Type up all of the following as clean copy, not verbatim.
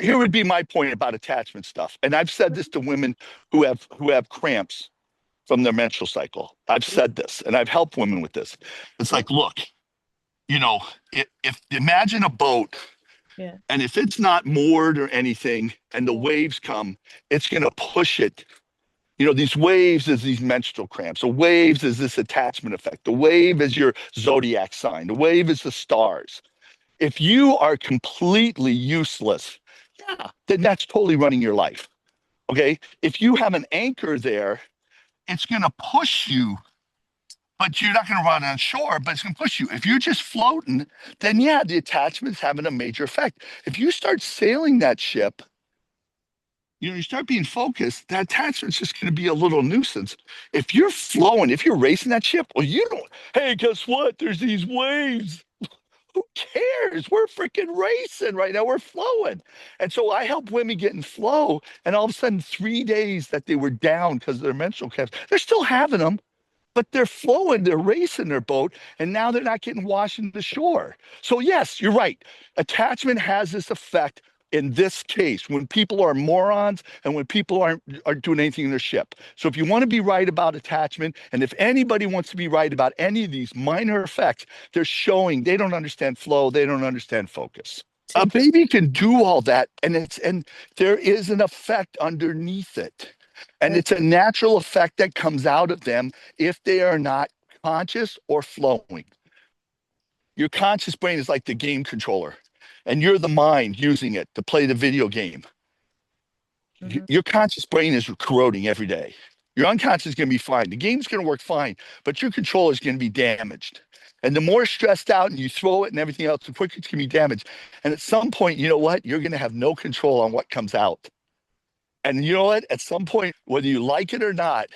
here would be my point about attachment stuff. And I've said this to women who have cramps from their menstrual cycle. I've said this and I've helped women with this. It's Yeah. like, look, if imagine a boat, Yeah. and if it's not moored or anything and the Yeah. waves come, it's going to push it. These waves is these menstrual cramps. The waves is this attachment effect. The wave is your zodiac sign. The wave is the stars. If you are completely useless, yeah, then that's totally running your life. Okay. If you have an anchor there, it's going to push you, but you're not going to run on shore, but it's going to push you. If you're just floating, then yeah, the attachment's having a major effect. If you start sailing that ship, you start being focused, that attachment's just going to be a little nuisance. If you're flowing, if you're racing that ship, well, you don't, hey, guess what? There's these waves. Who cares? We're freaking racing right now. We're flowing. And so I help women get in flow. And all of a sudden, 3 days that they were down because of their menstrual cramps, they're still having them, but they're flowing, they're racing their boat, and now they're not getting washed into shore. So, yes, you're right. Attachment has this effect in this case when people are morons and when people aren't doing anything in their ship. So if you want to be right about attachment, and if anybody wants to be right about any of these minor effects, they're showing they don't understand flow, they don't understand focus. A baby can do all that, and there is an effect underneath it. And it's a natural effect that comes out of them if they are not conscious or flowing. Your conscious brain is like the game controller, and you're the mind using it to play the video game. Mm-hmm. Your conscious brain is corroding every day. Your unconscious is going to be fine. The game's going to work fine, but your controller is going to be damaged. And the more stressed out and you throw it and everything else, the quicker it's going to be damaged. And at some point, you know what? You're going to have no control on what comes out. And you know what? At some point, whether you like it or not,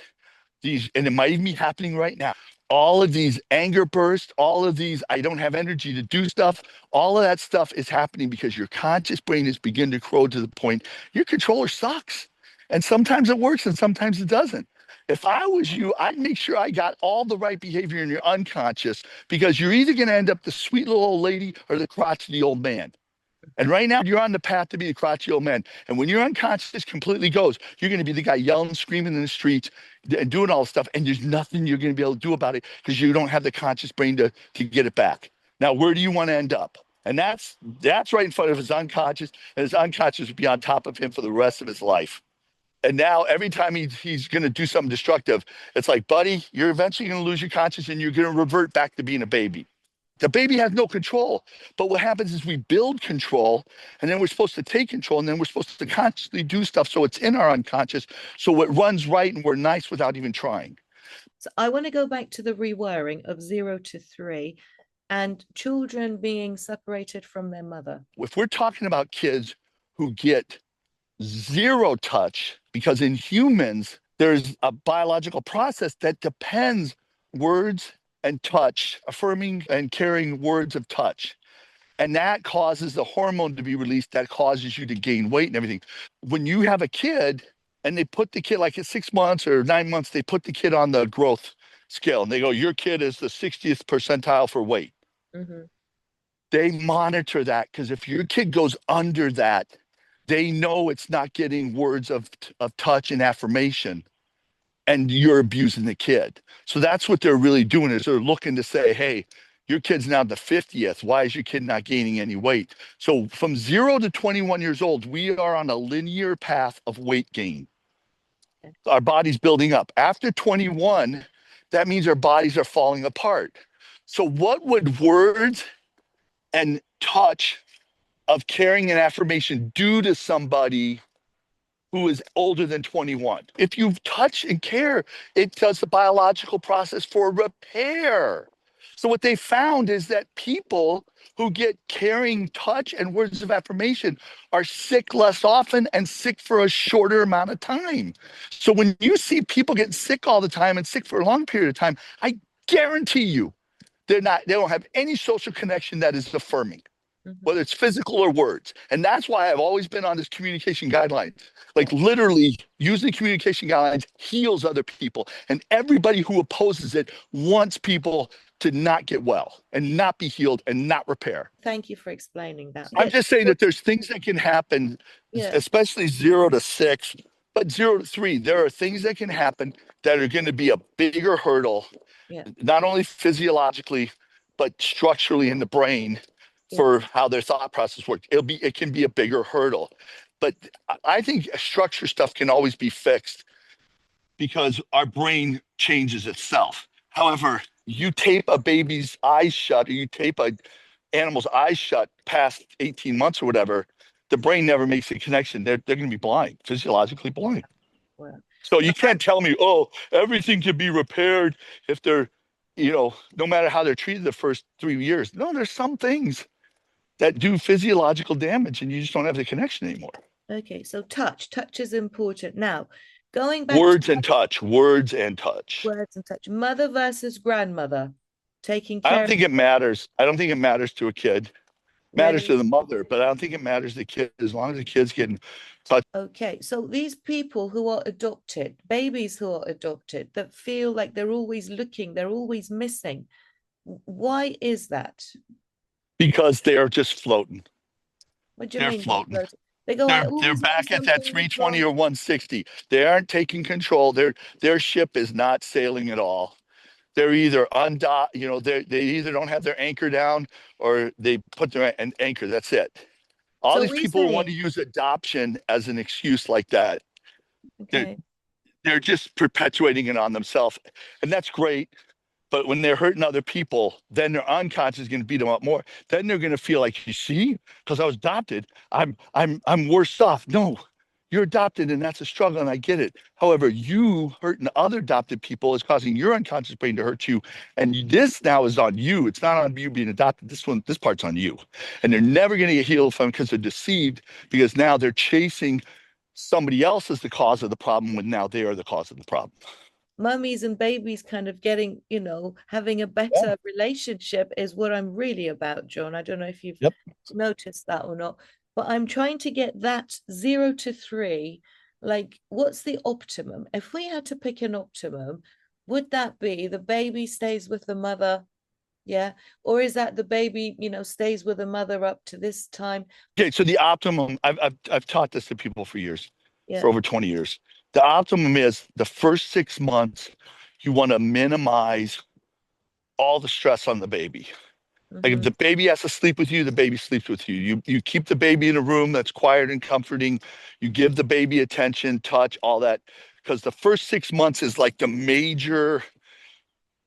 and it might even be happening right now, all of these anger bursts, all of these, I don't have energy to do stuff, all of that stuff is happening because your conscious brain is beginning to corrode to the point your controller sucks. And sometimes it works and sometimes it doesn't. If I was you, I'd make sure I got all the right behavior in your unconscious, because you're either going to end up the sweet little old lady or the crotchety old man. And right now, you're on the path to be a crotchety old man. And when your unconscious completely goes, you're going to be the guy yelling, screaming in the streets, and doing all this stuff. And there's nothing you're going to be able to do about it because you don't have the conscious brain to get it back. Now, where do you want to end up? And that's right in front of his unconscious, and his unconscious will be on top of him for the rest of his life. And now, every time he's going to do something destructive, it's like, buddy, you're eventually going to lose your conscious and you're going to revert back to being a baby. The baby has no control. But what happens is we build control, and then we're supposed to take control, and then we're supposed to consciously do stuff so it's in our unconscious, so it runs right and we're nice without even trying. So I want to go back to the rewiring of 0 to 3 and children being separated from their mother. If we're talking about kids who get zero touch, because in humans, there's a biological process that depends words and touch, affirming and carrying words of touch. And that causes the hormone to be released that causes you to gain weight and everything. When you have a kid and they put the kid, like at 6 months or 9 months, they put the kid on the growth scale and they go, your kid is the 60th percentile for weight. Mm-hmm. They monitor that, because if your kid goes under that, they know it's not getting words of touch and affirmation, and you're abusing the kid. So that's what they're really doing, is they're looking to say, hey, your kid's now the 50th. Why is your kid not gaining any weight? So from 0 to 21 years old, we are on a linear path of weight gain. Our body's building up. After 21, that means our bodies are falling apart. So what would words and touch of caring and affirmation do to somebody who is older than 21? If you touch and care, it does the biological process for repair. So what they found is that people who get caring touch and words of affirmation are sick less often and sick for a shorter amount of time. So when you see people getting sick all the time and sick for a long period of time, I guarantee you they don't have any social connection that is affirming, whether it's physical or words. And that's why I've always been on this communication guideline. Like literally using communication guidelines heals other people. And everybody who opposes it wants people to not get well and not be healed and not repair. Thank you for explaining that. I'm just saying that there's things that can happen, Yeah, especially 0 to 6, but 0 to 3. There are things that can happen that are going to be a bigger hurdle, yeah, not only physiologically, but structurally in the brain yeah. for how their thought process works. It can be a bigger hurdle. But I think structure stuff can always be fixed because our brain changes itself. However, you tape a baby's eyes shut, or you tape a animal's eyes shut past 18 months or whatever, the brain never makes the connection. They're going to be blind, physiologically blind. Well, So no, you can't tell me, oh, everything can be repaired if they're, no matter how they're treated the first 3 years. No, there's some things that do physiological damage and you just don't have the connection anymore. okay, so touch is important. Now, going back to Words and touch, words and touch. words and touch, mother versus grandmother, taking I don't care of think it matters. I don't think it matters to a kid. It matters really. to the mother, but I don't think it matters to the kid as long as the kid's getting touched. Okay, so these people who are adopted, babies who are adopted, that feel like they're always looking, they're always missing. Why is that? Because they are just floating. What do you They're mean they're floating. floating? They go, I They're always know back at that something is 320 wrong. or 160. They aren't taking control. Their ship is not sailing at all. They're either they either don't have their anchor down or they put their anchor. That's it. All So these we're people who want to saying, use adoption as an excuse like that, they're okay, they're just perpetuating it on themselves. And that's great. But when they're hurting other people, then their unconscious is going to beat them up more. Then they're going to feel like, you see, because I was adopted, I'm worse off. No, you're adopted, and that's a struggle, and I get it. However, you hurting other adopted people is causing your unconscious brain to hurt you, and this now is on you. It's not on you being adopted. This part's on you, and they're never going to get healed from it because they're deceived because now they're chasing somebody else as the cause of the problem when now they are the cause of the problem. mummies and babies kind of getting, having a Yeah. better relationship is what I'm really about, John. I don't know if you've Yep. noticed that or not, but I'm trying to get that 0 to 3. Like, what's the optimum? If we had to pick an optimum, would that be the baby stays with the mother? Yeah. Or is that the baby, stays with the mother up to this time? Okay, so the optimum, I've taught this to people for years, Yeah. for over 20 years. The optimum is the first 6 months, you want to minimize all the stress on the baby. Like if Mm-hmm. the baby has to sleep with you, the baby sleeps with you. You keep the baby in a room that's quiet and comforting. You give the baby attention, touch, all that. Because the first 6 months is like the major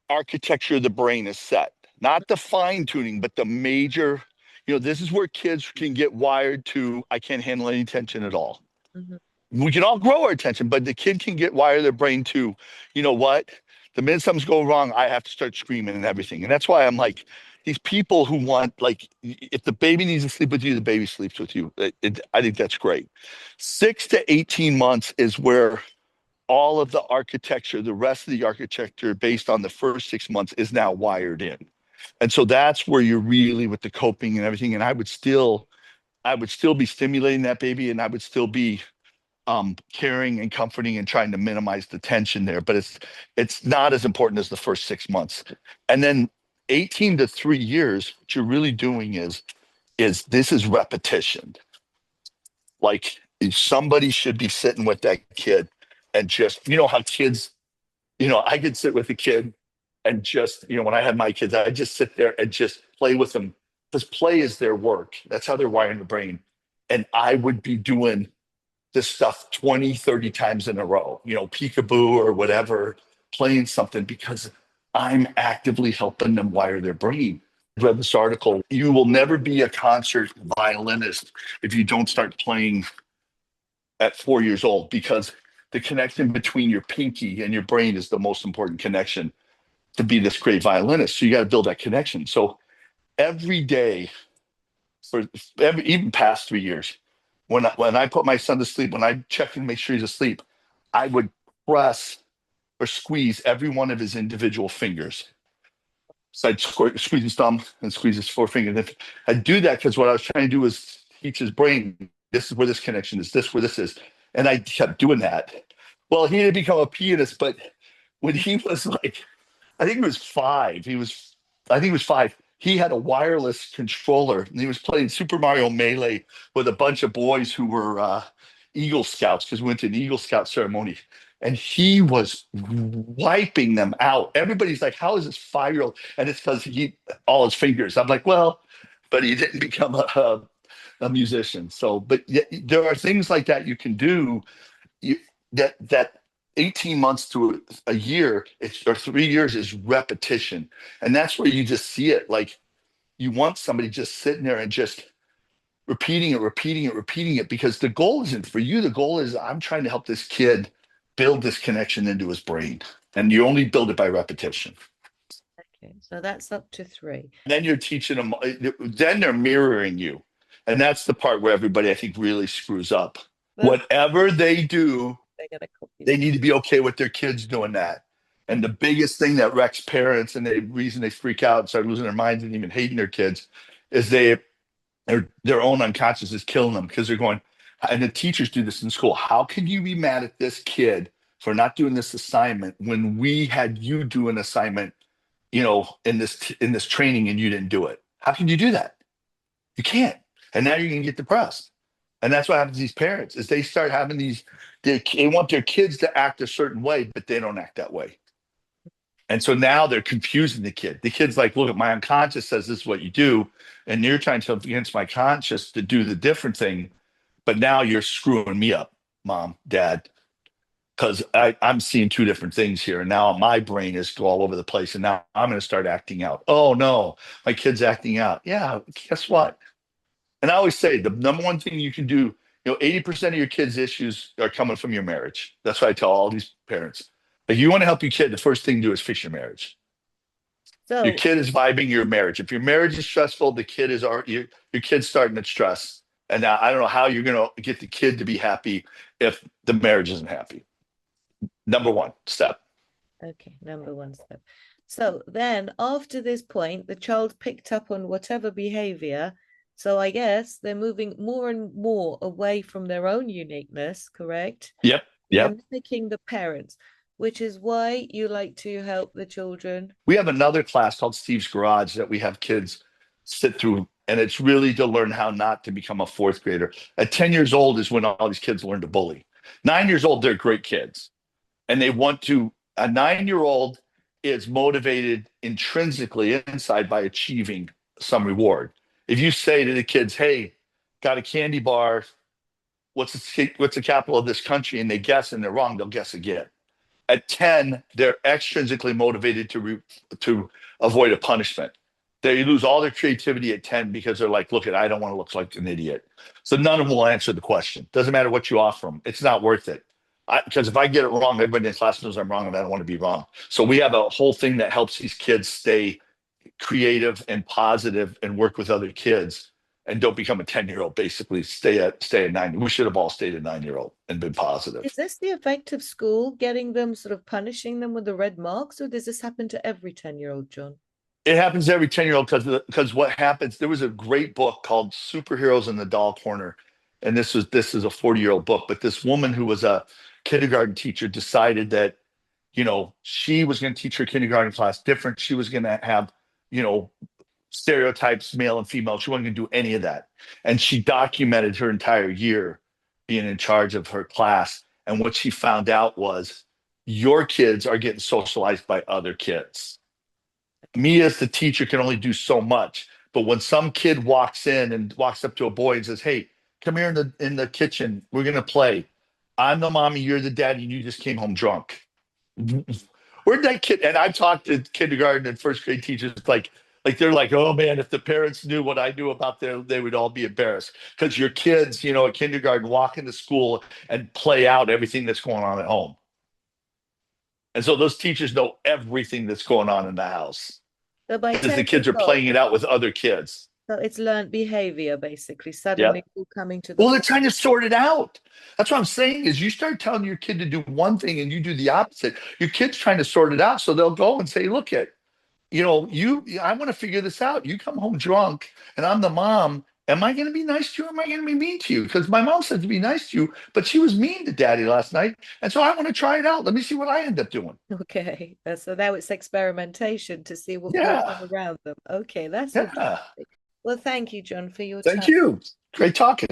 architecture of the brain is set. Not the fine tuning, but the major, this is where kids can get wired to, I can't handle any tension at all. Mm-hmm. We can all grow our attention, but the kid can get wired their brain to, you know what? The minute something's going wrong, I have to start screaming and everything. And that's why I'm like, these people who want, like, if the baby needs to sleep with you, the baby sleeps with you. I think that's great. 6 to 18 months is where all of the architecture, the rest of the architecture based on the first 6 months is now wired in. And so that's where you're really with the coping and everything. And I would still be stimulating that baby and I would still be caring and comforting and trying to minimize the tension there. But it's not as important as the first 6 months. And then 18 to 3 years, what you're really doing is this is repetition. Like somebody should be sitting with that kid and just, how kids, I could sit with a kid and just, when I had my kids, I just sit there and just play with them because play is their work. That's how they're wiring the brain. And I would be doing this stuff 20, 30 times in a row, peekaboo or whatever, playing something because I'm actively helping them wire their brain. I read this article. You will never be a concert violinist if you don't start playing at 4 years old because the connection between your pinky and your brain is the most important connection to be this great violinist. So you got to build that connection. So every day for even past 3 years, when I put my son to sleep, when I check and make sure he's asleep, I would press or squeeze every one of his individual fingers. So I'd squeeze his thumb and squeeze his forefinger. And I'd do that because what I was trying to do was teach his brain, this is where this connection is, this where this is. And I kept doing that. Well, he didn't become a pianist, but when he was like, I think he was 5, he was I think it was 5. He had a wireless controller and he was playing Super Mario Melee with a bunch of boys who were Eagle Scouts because we went to an Eagle Scout ceremony. And he was wiping them out. Everybody's like, "How is this 5-year-old?" And it's because he all his fingers. I'm like, well, but he didn't become a musician. So, but there are things like that you can do. You, that 18 months to a year, or 3 years is repetition, and that's where you just see it. Like you want somebody just sitting there and just repeating it, repeating it, repeating it, because the goal isn't for you. The goal is I'm trying to help this kid build this connection into his brain, and you only build it by repetition. Okay, so that's up to 3. And then you're teaching them. Then they're mirroring you, and that's the part where everybody I think really screws up. Well, Whatever they do, they're going to copy they that. need to be okay with their kids doing that. And the biggest thing that wrecks parents and the reason they freak out and start losing their minds and even hating their kids is their own unconscious is killing them because they're going, and the teachers do this in school. How can you be mad at this kid for not doing this assignment when we had you do an assignment, in this training and you didn't do it? How can you do that? You can't. And now you're gonna get depressed. And that's what happens to these parents is they start having they want their kids to act a certain way, but they don't act that way. And so now they're confusing the kid. The kid's like, look, my unconscious says this is what you do. And you're trying to against my conscious to do the different thing. But now you're screwing me up, mom, dad, because I'm seeing two different things here. And now my brain is all over the place. And now I'm going to start acting out. Oh, no, my kid's acting out. Yeah, guess what? And I always say the number one thing you can do, 80% of your kids' issues are coming from your marriage. That's what I tell all these parents. If you want to help your kid, the first thing to do is fix your marriage. Your So, kid is vibing your marriage. If your marriage is stressful, the kid is your kid's starting to stress. And now I don't know how you're going to get the kid to be happy if the marriage isn't happy. Number one step. okay, number 1 step. So then after this point, the child picked up on whatever behavior. So I guess they're moving more and more away from their own uniqueness, correct? Yep. And they're Yep. mimicking the parents, which is why you like to help the children. We have another class called Steve's Garage that we have kids sit through, and it's really to learn how not to become a fourth grader. At 10 years old is when all these kids learn to bully. 9 years old, they're great kids. And they want to, a 9-year old is motivated intrinsically inside by achieving some reward. If you say to the kids, hey, got a candy bar, what's the capital of this country? And they guess and they're wrong, they'll guess again. At 10, they're extrinsically motivated to avoid a punishment. They lose all their creativity at 10 because they're like, look, I don't want to look like an idiot. So none of them will answer the question. Doesn't matter what you offer them. It's not worth it. Because if I get it wrong, everybody in class knows I'm wrong and I don't want to be wrong. So we have a whole thing that helps these kids stay creative and positive and work with other kids and don't become a 10-year-old. Basically, stay at 9. We should have all stayed at 9-year-old and been positive. Is this the effect of school, getting them sort of punishing them with the red marks, or does this happen to every 10-year-old, John? It happens to every 10-year-old because what happens, there was a great book called Superheroes in the Doll Corner. And this is a 40-year-old book, but this woman who was a kindergarten teacher decided that, she was going to teach her kindergarten class different. She was going to have, you know, stereotypes, male and female. She wasn't going to do any of that. And she documented her entire year being in charge of her class. And what she found out was your kids are getting socialized by other kids. Me as the teacher can only do so much. But when some kid walks in and walks up to a boy and says, hey, come here in the kitchen, we're gonna play. I'm the mommy, you're the daddy, and you just came home drunk. Where'd that kid? And I've talked to kindergarten and first grade teachers like they're like, oh man, if the parents knew what I knew about them, they would all be embarrassed. Because your kids, at kindergarten walk into school and play out everything that's going on at home. And so those teachers know everything that's going on in the house So by because 10 the years kids are old, playing it out with other kids. so it's learned behavior basically, Yep. suddenly all coming to the Well, they're fore. trying to sort it out. That's what I'm saying is you start telling your kid to do one thing and you do the opposite. Your kid's trying to sort it out. So they'll go and say, look at, I want to figure this out. You come home drunk and I'm the mom Am I going to be nice to you? Or am I going to be mean to you? Because my mom said to be nice to you, but she was mean to daddy last night. And so I want to try it out. Let me see what I end up doing. Okay. So now it's experimentation to see what will Yeah. come around them. Okay, that's Yeah. interesting. Well, thank you, John, for your Thank time. you. Great talking.